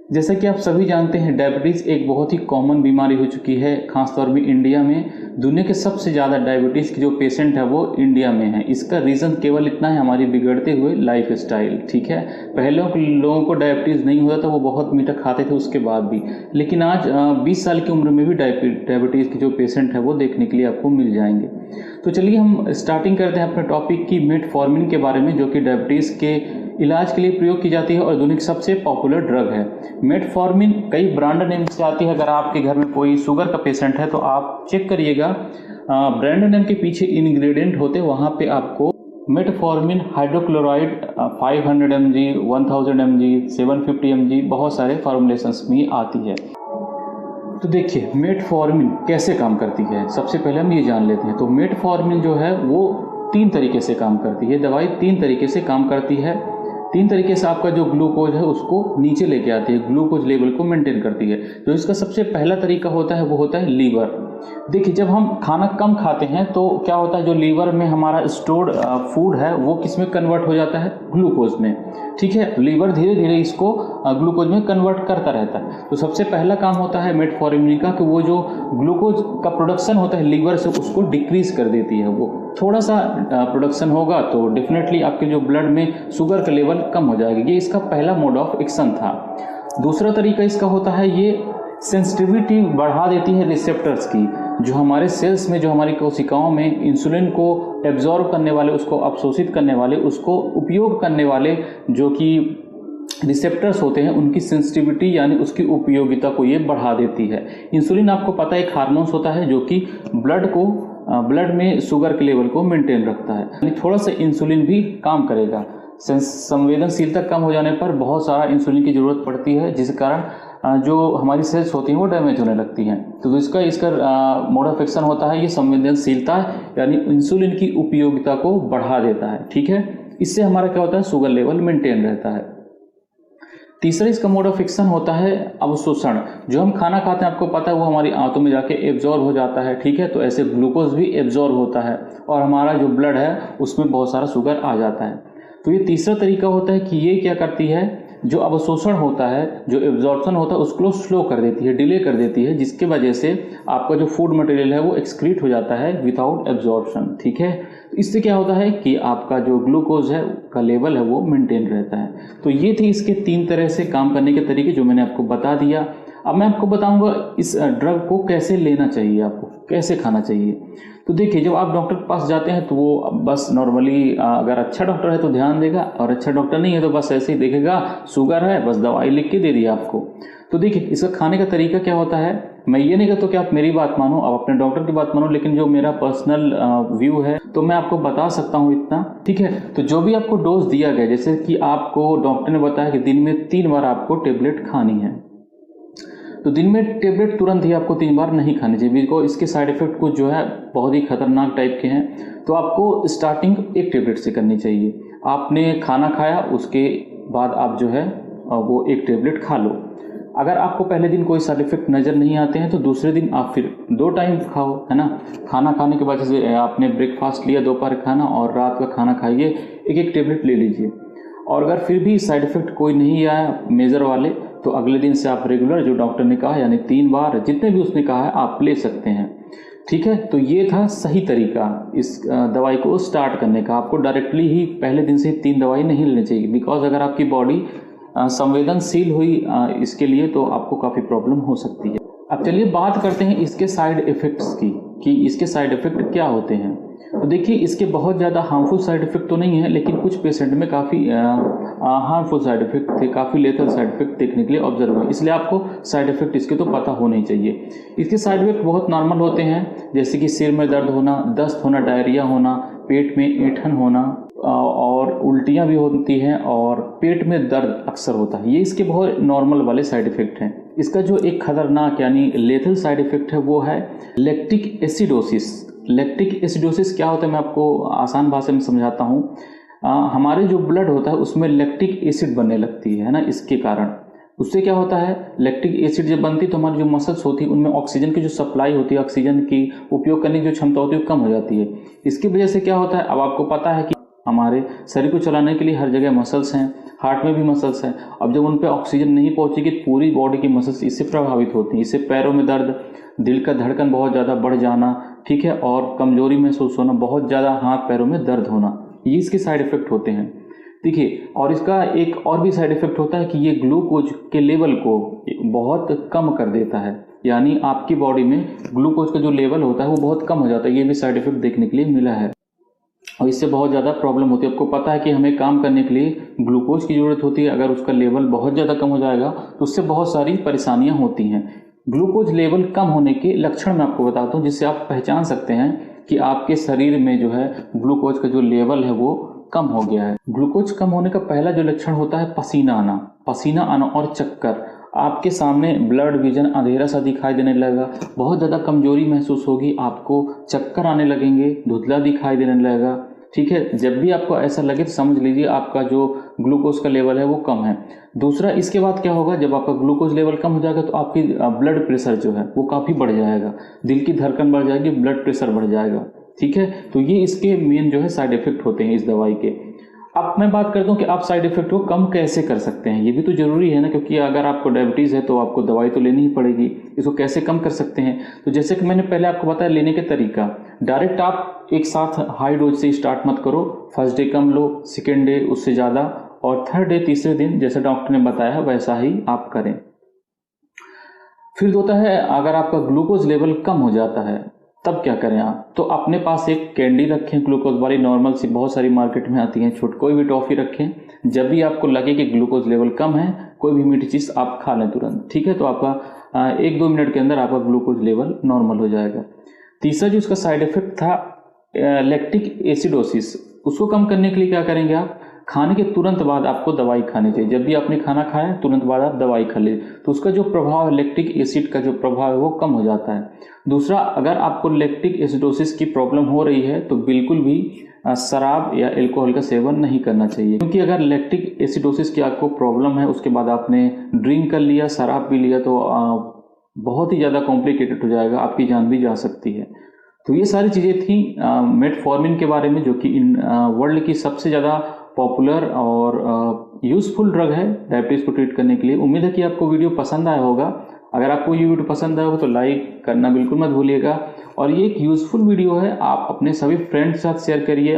जैसा कि आप सभी जानते हैं, डायबिटीज़ एक बहुत ही कॉमन बीमारी हो चुकी है, खासतौर में इंडिया में। दुनिया के सबसे ज़्यादा डायबिटीज़ के जो पेशेंट है वो इंडिया में है। इसका रीज़न केवल इतना है, हमारी बिगड़ते हुए लाइफ स्टाइल। ठीक है, पहले के लोगों को डायबिटीज़ नहीं होता था, वो बहुत मीठा खाते थे उसके बाद भी, लेकिन आज 20 साल की उम्र में भी डायबिटीज़ के जो पेशेंट है वो देखने के लिए आपको मिल जाएंगे। तो चलिए हम स्टार्टिंग करते हैं अपने टॉपिक की मेटफॉर्मिन के बारे में, जो कि डायबिटीज़ के इलाज के लिए प्रयोग की जाती है और दुनिया की सबसे पॉपुलर ड्रग है। मेटफॉर्मिन कई ब्रांड नेम से आती है। अगर आपके घर में कोई शुगर का पेशेंट है तो आप चेक करिएगा, ब्रांड नेम के पीछे इंग्रेडिएंट होते हैं, वहाँ पे आपको metformin hydrochloride 500 mg, 1000 mg, 750 mg बहुत सारे फॉर्मुलेशंस में आती है। तो देखिए मेटफॉर्मिन कैसे काम करती है, सबसे पहले हम ये जान लेते हैं। तो मेटफॉर्मिन जो है वो 3 तरीके से काम करती है। दवाई 3 तरीके से काम करती है। 3 तरीके से आपका जो ग्लूकोज है उसको नीचे लेके आती है, ग्लूकोज लेवल को मेंटेन करती है। जो इसका सबसे पहला तरीका होता है वो होता है लीवर। देखिए जब हम खाना कम खाते हैं तो क्या होता है, जो लीवर में हमारा स्टोर्ड फूड है वो किस में कन्वर्ट हो जाता है, ग्लूकोज में। ठीक है, लीवर धीरे धीरे इसको ग्लूकोज में कन्वर्ट करता रहता है। तो सबसे पहला काम होता है मेटफॉर्मिन का कि वो जो ग्लूकोज का प्रोडक्शन होता है लीवर से उसको डिक्रीज कर देती है। वो थोड़ा सा प्रोडक्शन होगा तो डेफिनेटली आपके जो ब्लड में शुगर का लेवल कम हो जाएगा। ये इसका पहला मोड ऑफ एक्शन था। दूसरा तरीका इसका होता है, ये सेंसिटिविटी बढ़ा देती है रिसेप्टर्स की। जो हमारे सेल्स में, जो हमारी कोशिकाओं में इंसुलिन को एब्जॉर्ब करने वाले, उसको अवशोषित करने वाले, उसको उपयोग करने वाले जो कि रिसेप्टर्स होते हैं, उनकी सेंसिटिविटी यानी उसकी उपयोगिता को ये बढ़ा देती है। इंसुलिन आपको पता है एक हार्मोन्स होता है जो कि ब्लड में शुगर के लेवल को मेंटेन रखता है। यानी थोड़ा सा इंसुलिन भी काम करेगा। संवेदनशीलता कम हो जाने पर बहुत सारा इंसुलिन की ज़रूरत पड़ती है, जिस कारण जो हमारी सेल्स होती हैं वो डैमेज होने लगती हैं। तो इसका मोड ऑफ एक्शन होता है ये संवेदनशीलता, यानी इंसुलिन की उपयोगिता को बढ़ा देता है। ठीक है, इससे हमारा क्या होता है, शुगर लेवल मेंटेन रहता है। तीसरा इसका मोड ऑफ एक्शन होता है अवशोषण। जो हम खाना खाते हैं आपको पता है वो हमारी आंतों में जाके एब्जॉर्ब हो जाता है। ठीक है, तो ऐसे ग्लूकोज भी एब्जॉर्ब होता है और हमारा जो ब्लड है उसमें बहुत सारा शुगर आ जाता है। तो ये तीसरा तरीका होता है कि ये क्या करती है, जो अवशोषण होता है, जो एब्जॉर्प्शन होता है उसको स्लो कर देती है, डिले कर देती है, जिसके वजह से आपका जो फूड मटेरियल है वो एक्सक्रीट हो जाता है विदाउट एब्जॉर्प्शन। ठीक है, तो इससे क्या होता है कि आपका जो ग्लूकोज है का लेवल है वो मेंटेन रहता है। तो ये थे इसके 3 तरह से काम करने के तरीके जो मैंने आपको बता दिया। अब मैं आपको बताऊंगा इस ड्रग को कैसे लेना चाहिए, आपको कैसे खाना चाहिए। तो देखिए जब आप डॉक्टर के पास जाते हैं तो वो बस नॉर्मली अगर अच्छा डॉक्टर है तो ध्यान देगा, और अच्छा डॉक्टर नहीं है तो बस ऐसे ही देखेगा, शुगर है बस दवाई लिख के दे दिया आपको। तो देखिए इसका खाने का तरीका क्या होता है, मैं ये नहीं कहता कि आप मेरी बात मानो, आप अपने डॉक्टर की बात मानो, लेकिन जो मेरा पर्सनल व्यू है तो मैं आपको बता सकता हूँ इतना। ठीक है, तो जो भी आपको डोज दिया गया, जैसे कि आपको डॉक्टर ने बताया कि दिन में 3 बार आपको टेबलेट खानी है, तो दिन में टेबलेट तुरंत ही आपको 3 बार नहीं खानी चाहिए, बिकॉज इसके साइड इफेक्ट कुछ जो है बहुत ही खतरनाक टाइप के हैं। तो आपको स्टार्टिंग 1 टेबलेट से करनी चाहिए। आपने खाना खाया उसके बाद आप जो है वो 1 टेबलेट खा लो। अगर आपको पहले दिन कोई साइड इफेक्ट नज़र नहीं आते हैं तो दूसरे दिन आप फिर 2 टाइम खाओ, है ना। खाना खाने के बाद जैसे आपने ब्रेकफास्ट लिया, दोपहर खाना और रात का खाना खाइए, 1-1 टेबलेट ले लीजिए। और अगर फिर भी साइड इफेक्ट कोई नहीं आया मेजर वाले, तो अगले दिन से आप रेगुलर जो डॉक्टर ने कहा यानी 3 बार जितने भी उसने कहा है आप ले सकते हैं। ठीक है, तो ये था सही तरीका इस दवाई को स्टार्ट करने का। आपको डायरेक्टली ही पहले दिन से 3 दवाई नहीं लेनी चाहिए, बिकॉज अगर आपकी बॉडी संवेदनशील हुई इसके लिए तो आपको काफ़ी प्रॉब्लम हो सकती है। अब चलिए बात करते हैं इसके साइड इफ़ेक्ट्स की, कि इसके साइड इफ़ेक्ट क्या होते हैं। तो देखिए इसके बहुत ज़्यादा हार्मफुल साइड इफ़ेक्ट तो नहीं है, लेकिन कुछ पेशेंट में काफ़ी हार्मफुल साइड इफ़ेक्ट थे, काफ़ी लेथल साइड इफ़ेक्ट देखने के लिए ऑब्जर्व हुए। इसलिए आपको साइड इफ़ेक्ट इसके तो पता होने ही चाहिए। इसके साइड इफ़ेक्ट बहुत नॉर्मल होते हैं, जैसे कि सिर में दर्द होना, दस्त होना, डायरिया होना, पेट में ऐंठन होना और उल्टियाँ भी होती हैं और पेट में दर्द अक्सर होता है। ये इसके बहुत नॉर्मल वाले साइड इफ़ेक्ट हैं। इसका जो एक खतरनाक यानी लेथल साइड इफ़ेक्ट है वो है लैक्टिक एसिडोसिस। लैक्टिक एसिडोसिस क्या होता है मैं आपको आसान भाषा में समझाता हूँ। हमारे जो ब्लड होता है उसमें लैक्टिक एसिड बनने लगती है ना, इसके कारण उससे क्या होता है, लैक्टिक एसिड जब बनती है तो हमारी जो मसल्स होती है उनमें ऑक्सीजन की जो सप्लाई होती है, ऑक्सीजन की उपयोग करने की जो क्षमता होती है वो कम हो जाती है। इसकी वजह से क्या होता है, अब आपको पता है कि हमारे शरीर को चलाने के लिए हर जगह मसल्स हैं, हार्ट में भी मसल्स हैं। अब जब उन पे ऑक्सीजन नहीं पहुंचेगी तो पूरी बॉडी की मसल्स इससे प्रभावित होती हैं। इससे पैरों में दर्द, दिल का धड़कन बहुत ज़्यादा बढ़ जाना, ठीक है, और कमजोरी महसूस होना, बहुत ज़्यादा हाथ पैरों में दर्द होना, ये इसके साइड इफ़ेक्ट होते हैं। देखिए, और इसका एक और भी साइड इफ़ेक्ट होता है कि ये ग्लूकोज के लेवल को बहुत कम कर देता है, यानी आपकी बॉडी में ग्लूकोज का जो लेवल होता है वो बहुत कम हो जाता है। ये भी साइड इफ़ेक्ट देखने के लिए मिला है और इससे बहुत ज़्यादा प्रॉब्लम होती है। आपको पता है कि हमें काम करने के लिए ग्लूकोज की ज़रूरत होती है, अगर उसका लेवल बहुत ज़्यादा कम हो जाएगा तो उससे बहुत सारी परेशानियां होती हैं। ग्लूकोज लेवल कम होने के लक्षण मैं आपको बताता हूँ, जिससे आप पहचान सकते हैं कि आपके शरीर में जो है ग्लूकोज का जो लेवल है वो कम हो गया है। ग्लूकोज कम होने का पहला जो लक्षण होता है पसीना आना और चक्कर। आपके सामने ब्लड विजन अंधेरा सा दिखाई देने लगेगा, बहुत ज़्यादा कमजोरी महसूस होगी, आपको चक्कर आने लगेंगे, धुंधला दिखाई देने लगेगा, ठीक है। जब भी आपको ऐसा लगे तो समझ लीजिए आपका जो ग्लूकोज का लेवल है वो कम है। दूसरा, इसके बाद क्या होगा, जब आपका ग्लूकोज लेवल कम हो जाएगा तो आपकी ब्लड प्रेशर जो है वो काफ़ी बढ़ जाएगा, दिल की धड़कन बढ़ जाएगी, ब्लड प्रेशर बढ़ जाएगा, ठीक है। तो ये इसके मेन जो है साइड इफेक्ट होते हैं इस दवाई के। अब मैं बात करता हूँ कि आप साइड इफेक्ट को कम कैसे कर सकते हैं, ये भी तो जरूरी है ना, क्योंकि अगर आपको डायबिटीज़ है तो आपको दवाई तो लेनी ही पड़ेगी। इसको कैसे कम कर सकते हैं, तो जैसे कि मैंने पहले आपको बताया लेने के तरीका, डायरेक्ट आप एक साथ हाई डोज से स्टार्ट मत करो। फर्स्ट डे कम लो, सेकेंड डे उससे ज़्यादा, और थर्ड डे तीसरे दिन जैसे डॉक्टर ने बताया वैसा ही आप करें। फिर होता है अगर आपका ग्लूकोज लेवल कम हो जाता है तब क्या करें आप, तो अपने पास एक कैंडी रखें ग्लूकोज वाली, नॉर्मल सी बहुत सारी मार्केट में आती हैं, कोई भी टॉफ़ी रखें। जब भी आपको लगे कि ग्लूकोज लेवल कम है, कोई भी मीठी चीज़ आप खा लें तुरंत, ठीक है, तो आपका 1-2 मिनट के अंदर आपका ग्लूकोज लेवल नॉर्मल हो जाएगा। तीसरा जो उसका साइड इफेक्ट था लैक्टिक एसिडोसिस, उसको कम करने के लिए क्या करेंगे आप, खाने के तुरंत बाद आपको दवाई खानी चाहिए। जब भी आपने खाना खाया तुरंत बाद आप दवाई खा लीजिए, तो उसका जो प्रभाव है, लैक्टिक एसिड का जो प्रभाव है वो कम हो जाता है। दूसरा, अगर आपको लैक्टिक एसिडोसिस की प्रॉब्लम हो रही है तो बिल्कुल भी शराब या अल्कोहल का सेवन नहीं करना चाहिए, क्योंकि अगर लैक्टिक एसिडोसिस की आपको प्रॉब्लम है उसके बाद आपने ड्रिंक कर लिया, शराब पी लिया, तो बहुत ही ज़्यादा कॉम्प्लिकेटेड हो जाएगा, आपकी जान भी जा सकती है। तो ये सारी चीज़ें थी मेटफॉर्मिन के बारे में, जो कि वर्ल्ड की सबसे ज़्यादा पॉपुलर और यूज़फुल ड्रग है डायबिटीज़ को ट्रीट करने के लिए। उम्मीद है कि आपको वीडियो पसंद आया होगा। अगर आपको ये वीडियो पसंद आया होगा तो लाइक करना बिल्कुल मत भूलिएगा, और ये एक यूज़फुल वीडियो है, आप अपने सभी फ्रेंड्स के साथ शेयर करिए।